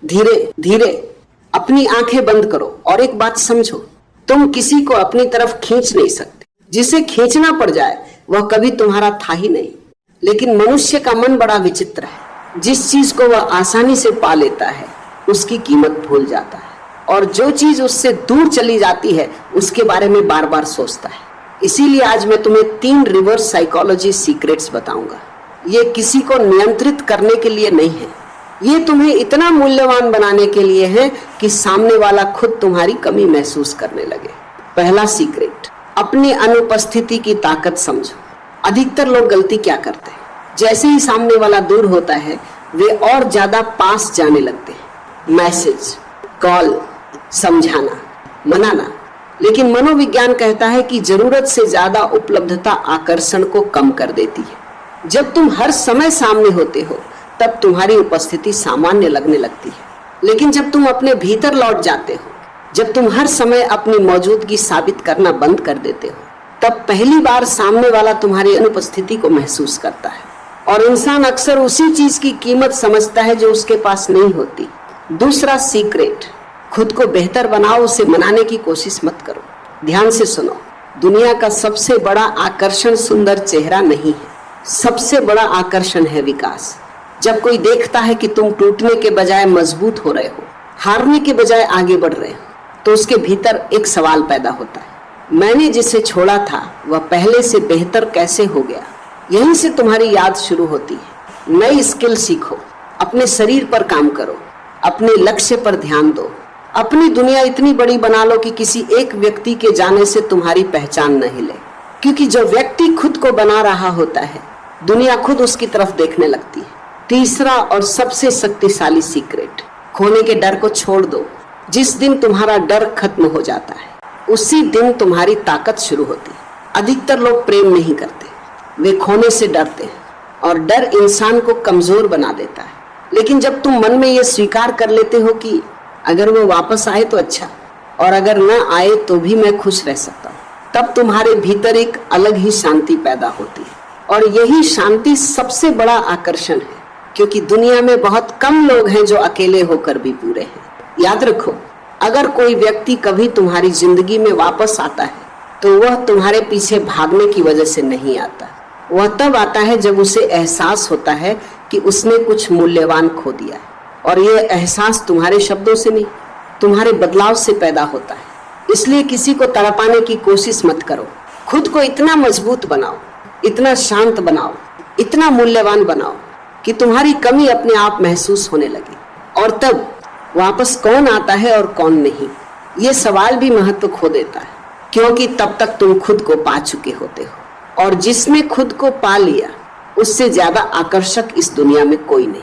धीरे धीरे अपनी आंखें बंद करो और एक बात समझो, तुम किसी को अपनी तरफ खींच नहीं सकते। जिसे खींचना पड़ जाए वह कभी तुम्हारा था ही नहीं। लेकिन मनुष्य का मन बड़ा विचित्र है। जिस चीज को वह आसानी से पा लेता है उसकी कीमत भूल जाता है, और जो चीज उससे दूर चली जाती है उसके बारे में बार बार सोचता है। इसीलिए आज मैं तुम्हें 3 रिवर्स साइकोलॉजी सीक्रेट्स बताऊंगा। ये किसी को नियंत्रित करने के लिए नहीं है, ये तुम्हें इतना मूल्यवान बनाने के लिए है कि सामने वाला खुद तुम्हारी कमी महसूस करने लगे। पहला सीक्रेट, अपनी अनुपस्थिति की ताकत समझो। अधिकतर लोग गलती क्या करते हैं, जैसे ही सामने वाला दूर होता है वे और ज्यादा पास जाने लगते हैं। मैसेज, कॉल, समझाना, मनाना। लेकिन मनोविज्ञान कहता है कि जरूरत से ज्यादा उपलब्धता आकर्षण को कम कर देती है। जब तुम हर समय सामने होते हो तब तुम्हारी उपस्थिति सामान्य लगने लगती है। लेकिन जब तुम अपने भीतर लौट जाते हो, जब तुम हर समय अपनी मौजूदगी साबित करना बंद कर देते हो, तब पहली बार सामने वाला तुम्हारी अनुपस्थिति को महसूस करता है। और इंसान अक्सर उसी चीज की कीमत समझता है जो उसके पास नहीं होती। दूसरा सीक्रेट, खुद को बेहतर बनाओ, उसे मनाने की कोशिश मत करो। ध्यान से सुनो, दुनिया का सबसे बड़ा आकर्षण सुंदर चेहरा नहीं है, सबसे बड़ा आकर्षण है विकास। जब कोई देखता है कि तुम टूटने के बजाय मजबूत हो रहे हो, हारने के बजाय आगे बढ़ रहे हो, तो उसके भीतर एक सवाल पैदा होता है, मैंने जिसे छोड़ा था वह पहले से बेहतर कैसे हो गया। यहीं से तुम्हारी याद शुरू होती है। नई स्किल सीखो, अपने शरीर पर काम करो, अपने लक्ष्य पर ध्यान दो। अपनी दुनिया इतनी बड़ी बना लो कि किसी एक व्यक्ति के जाने से तुम्हारी पहचान न हिले, क्योंकि जो व्यक्ति खुद को बना रहा होता है दुनिया खुद उसकी तरफ देखने लगती है। तीसरा और सबसे शक्तिशाली सीक्रेट, खोने के डर को छोड़ दो। जिस दिन तुम्हारा डर खत्म हो जाता है उसी दिन तुम्हारी ताकत शुरू होती है। अधिकतर लोग प्रेम नहीं करते, वे खोने से डरते हैं, और डर इंसान को कमजोर बना देता है। लेकिन जब तुम मन में यह स्वीकार कर लेते हो कि अगर वो वापस आए तो अच्छा, और अगर न आए तो भी मैं खुश रह सकता हूँ, तब तुम्हारे भीतर एक अलग ही शांति पैदा होती है। और यही शांति सबसे बड़ा आकर्षण है, क्योंकि दुनिया में बहुत कम लोग हैं जो अकेले होकर भी पूरे हैं। याद रखो, अगर कोई व्यक्ति कभी तुम्हारी जिंदगी में वापस आता है तो वह तुम्हारे पीछे भागने की वजह से नहीं आता। वह तब आता है जब उसे एहसास होता है कि उसने कुछ मूल्यवान खो दिया है। और यह एहसास तुम्हारे शब्दों से नहीं, तुम्हारे बदलाव से पैदा होता है। इसलिए किसी को तड़पाने की कोशिश मत करो। खुद को इतना मजबूत बनाओ, इतना शांत बनाओ, इतना मूल्यवान बनाओ कि तुम्हारी कमी अपने आप महसूस होने लगे। और तब वापस कौन आता है और कौन नहीं, ये सवाल भी महत्व खो देता है, क्योंकि तब तक तुम खुद को पा चुके होते हो। और जिसने खुद को पा लिया उससे ज्यादा आकर्षक इस दुनिया में कोई नहीं।